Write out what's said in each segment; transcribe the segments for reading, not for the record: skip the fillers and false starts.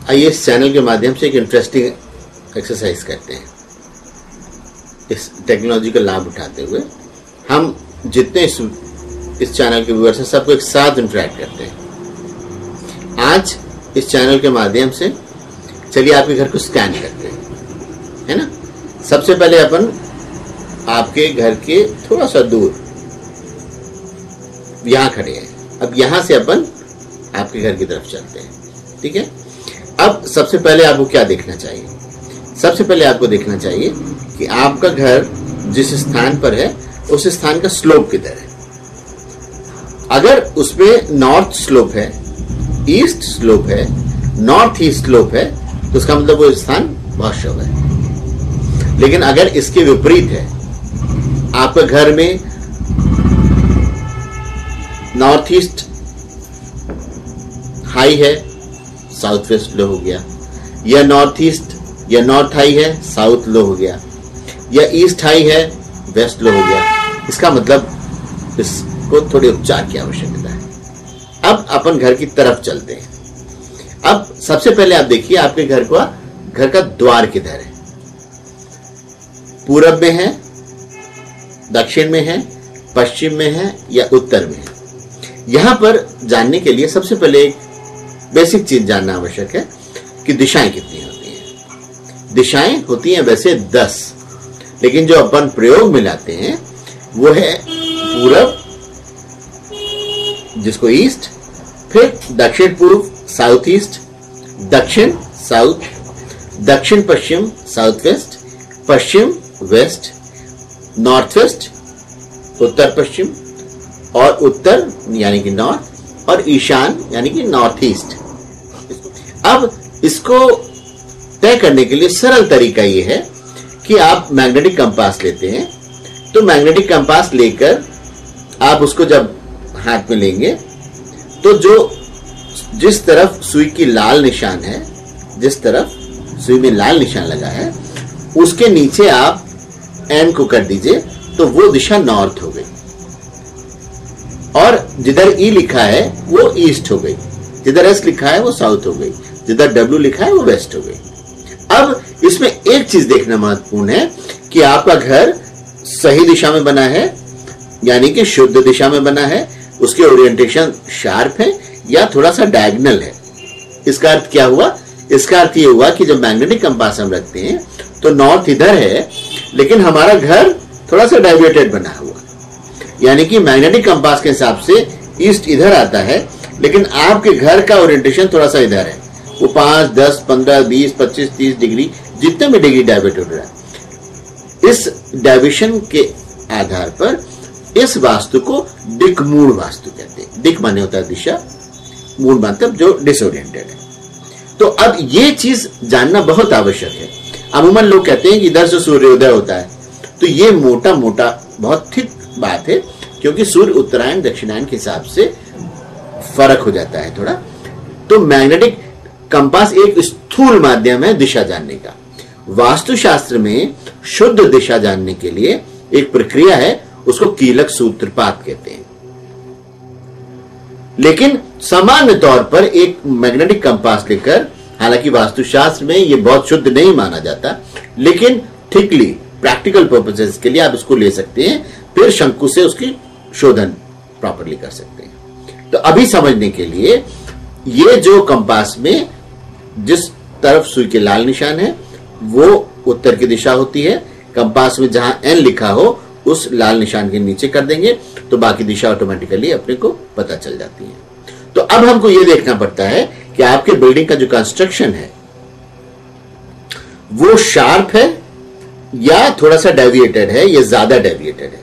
आइए इस चैनल के माध्यम से एक इंटरेस्टिंग एक्सरसाइज करते हैं। इस टेक्नोलॉजी का लाभ उठाते हुए हम जितने इस चैनल के व्यूअर्स हैं सबको एक साथ इंटरेक्ट करते हैं। आज इस चैनल के माध्यम से चलिए आपके घर को स्कैन करते हैं, है ना। सबसे पहले अपन आपके घर के थोड़ा सा दूर यहां खड़े हैं। अब यहां से अपन आपके घर की तरफ चलते हैं, ठीक है। अब सबसे पहले आपको क्या देखना चाहिए? सबसे पहले आपको देखना चाहिए कि आपका घर जिस स्थान पर है उस स्थान का स्लोप किधर है। अगर उसमें नॉर्थ स्लोप है, ईस्ट स्लोप है, नॉर्थ ईस्ट स्लोप है तो उसका मतलब वो स्थान बहुत शुभ है। लेकिन अगर इसके विपरीत है, आपका घर में नॉर्थ ईस्ट हाई है, साउथ वेस्ट लो हो गया, या नॉर्थ ईस्ट या नॉर्थ हाई है, साउथ लो हो गया, या ईस्ट हाई है, वेस्ट लो हो गया, इसका मतलब इसको थोड़े उपचार की आवश्यकता है। अब अपन घर की तरफ चलते हैं। अब सबसे पहले आप देखिए आपके घर का द्वार किधर है। पूरब में है, दक्षिण में है, पश्चिम में है या उत्तर में है। यहां पर जानने के लिए सबसे पहले एक बेसिक चीज जानना आवश्यक है कि दिशाएं कितनी होती हैं। दिशाएं होती हैं वैसे 10, लेकिन जो अपन प्रयोग में लाते हैं वो है पूरब, जिसको ईस्ट, फिर दक्षिण पूर्व साउथ ईस्ट, दक्षिण साउथ, दक्षिण पश्चिम साउथ वेस्ट, पश्चिम वेस्ट, नॉर्थ वेस्ट उत्तर पश्चिम, और उत्तर यानी कि नॉर्थ, और ईशान यानी कि नॉर्थ ईस्ट। अब इसको तय करने के लिए सरल तरीका यह है कि आप मैग्नेटिक कंपास लेते हैं। तो मैग्नेटिक कंपास लेकर आप उसको जब हाथ में लेंगे तो जिस तरफ सुई की लाल निशान है, जिस तरफ सुई में लाल निशान लगा है, उसके नीचे आप एन को कर दीजिए तो वो दिशा नॉर्थ हो गई, और जिधर ई लिखा है वो ईस्ट हो गई, जिधर एस लिखा है वो साउथ हो गई, जिधर डब्ल्यू लिखा है वो वेस्ट हो गई। अब इसमें एक चीज देखना महत्वपूर्ण है कि आपका घर सही दिशा में बना है, यानी कि शुद्ध दिशा में बना है, उसके ओरिएंटेशन शार्प है या थोड़ा सा डायगोनल है। इसका अर्थ क्या हुआ? इसका अर्थ ये हुआ कि जब मैग्नेटिक कंपास हम रखते हैं तो नॉर्थ इधर है, लेकिन हमारा घर थोड़ा सा डाइवर्टेड बना हुआ, यानी कि मैग्नेटिक कंपास के हिसाब से ईस्ट इधर आता है, लेकिन आपके घर का ओरिएंटेशन थोड़ा सा इधर है। वो 5, 10, 15, 20, 25, 30 डिग्री, जितने भी डिग्री डाइवर्ट हो रहा है, इस डाइवर्शन के आधार पर इस वास्तु को दिक्मूल वास्तु कहते हैं। दिक माने होता है दिशा, मूल मतलब जो डिसोरिएंटेड है। तो अब ये चीज जानना बहुत आवश्यक है। अमूमन लोग कहते हैं कि इधर से सूर्योदय होता है, तो ये मोटा मोटा बहुत थिक बात है, क्योंकि सूर्य उत्तरायण दक्षिणायन के हिसाब से फर्क हो जाता है थोड़ा। तो मैग्नेटिक कंपास एक स्थूल माध्यम है दिशा जानने का। वास्तुशास्त्र में शुद्ध दिशा जानने के लिए एक प्रक्रिया है, उसको कीलक सूत्रपात कहते हैं। लेकिन सामान्य तौर पर एक मैग्नेटिक कंपास लेकर, हालांकि वास्तुशास्त्र में यह बहुत शुद्ध नहीं माना जाता, लेकिन थिकली प्रैक्टिकल पर्पसेस के लिए आप इसको ले सकते हैं, फिर शंकु से उसकी शोधन प्रॉपरली कर सकते हैं। तो अभी समझने के लिए, ये जो कंपास में जिस तरफ सुई के लाल निशान है वो उत्तर की दिशा होती है। कंपास में जहां एन लिखा हो उस लाल निशान के नीचे कर देंगे तो बाकी दिशा ऑटोमेटिकली अपने को पता चल जाती है। तो अब हमको यह देखना पड़ता है कि आपके बिल्डिंग का जो कंस्ट्रक्शन है वो शार्प है या थोड़ा सा डेविएटेड है या ज्यादा डेविएटेड है।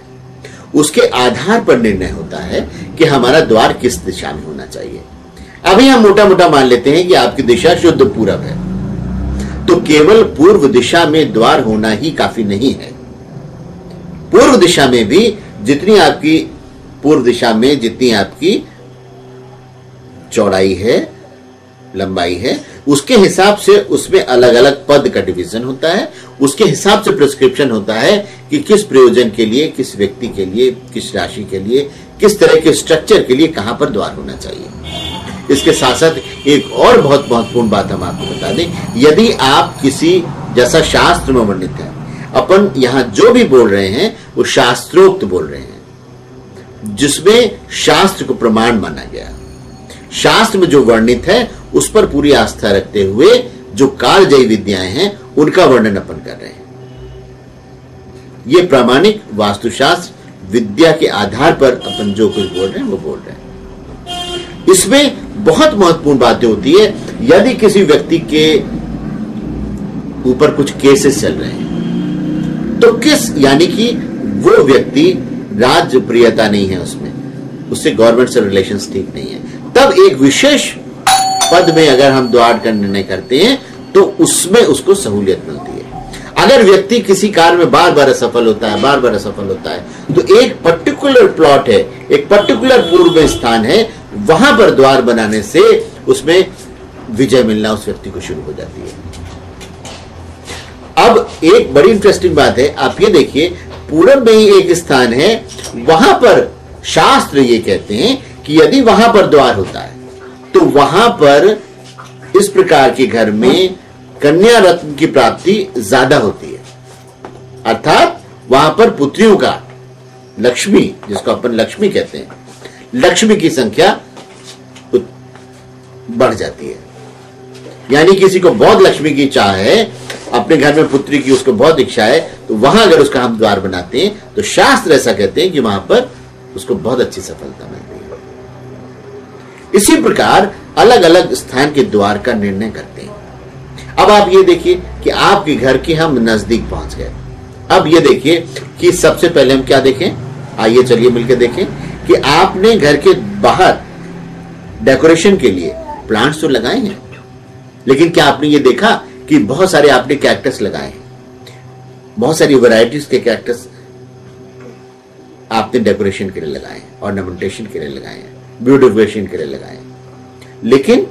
उसके आधार पर निर्णय होता है कि हमारा द्वार किस दिशा में होना चाहिए। अभी हम मोटा मोटा मान लेते हैं कि आपकी दिशा शुद्ध पूरब है, तो केवल पूर्व दिशा में द्वार होना ही काफी नहीं है। पूर्व दिशा में भी जितनी आपकी चौड़ाई है, लंबाई है, उसके हिसाब से उसमें अलग अलग पद का डिवीजन होता है। उसके हिसाब से प्रिस्क्रिप्शन होता है कि किस प्रयोजन के लिए, किस व्यक्ति के लिए, किस राशि के लिए, किस तरह के स्ट्रक्चर के लिए कहां पर द्वार होना चाहिए। इसके साथ साथ एक और बहुत महत्वपूर्ण बात हम आपको बता दें, यदि आप किसी जैसा शास्त्र में वर्णित है, अपन यहां जो भी बोल रहे हैं वो शास्त्रोक्त बोल रहे हैं, जिसमें शास्त्र को प्रमाण माना गया, शास्त्र में जो वर्णित है उस पर पूरी आस्था रखते हुए जो कालजयी विद्याएं हैं उनका वर्णन अपन कर रहे हैं। ये प्रामाणिक वास्तुशास्त्र विद्या के आधार पर अपन जो कुछ बोल रहे हैं वो बोल रहे हैं। इसमें बहुत महत्वपूर्ण बातें होती है, यदि किसी व्यक्ति के ऊपर कुछ केसेस चल रहे हैं तो किस, यानी कि वो व्यक्ति राज्य प्रियता नहीं है उसमें, उससे गवर्नमेंट से रिलेशंस ठीक नहीं है, तब एक विशेष पद में अगर हम द्वार का निर्णय करते हैं तो उसमें उसको सहूलियत मिलती है। अगर व्यक्ति किसी कार्य में बार बार असफल होता है, बार बार असफल होता है, तो एक पर्टिकुलर प्लॉट है, एक पर्टिकुलर पूर्व में स्थान है, वहां पर द्वार बनाने से उसमें विजय मिलना उस व्यक्ति को शुरू हो जाती है। अब एक बड़ी इंटरेस्टिंग बात है, आप ये देखिए, पूरब में ही एक स्थान है, वहां पर शास्त्र ये कहते हैं कि यदि वहां पर द्वार होता है तो वहां पर इस प्रकार के घर में कन्या रत्न की प्राप्ति ज्यादा होती है, अर्थात वहां पर पुत्रियों का, लक्ष्मी, जिसको अपन लक्ष्मी कहते हैं, लक्ष्मी की संख्या बढ़ जाती है। यानी किसी को बहुत लक्ष्मी की चाह है, अपने घर में पुत्री की उसको बहुत इच्छा है, तो वहां अगर उसका हम द्वार बनाते हैं तो शास्त्र ऐसा कहते हैं कि वहां पर उसको बहुत अच्छी सफलता मिलती है। इसी प्रकार अलग अलग स्थान के द्वार का निर्णय करते हैं। अब आप ये देखिए कि आपके घर के हम नजदीक पहुंच गए। अब ये देखिए कि सबसे पहले हम क्या देखें, आइए चलिए मिलकर देखें कि आपने घर के बाहर डेकोरेशन के लिए प्लांट्स तो लगाए हैं, लेकिन क्या आपने ये देखा कि बहुत सारे आपने कैक्टस लगाए हैं, बहुत सारी वैरायटीज के कैक्टस आपने डेकोरेशन के लिए लगाए हैं, ऑर्नामेंटेशन के लिए लगाए हैं, ब्यूटिफिकेशन के लिए लगाए हैं, लेकिन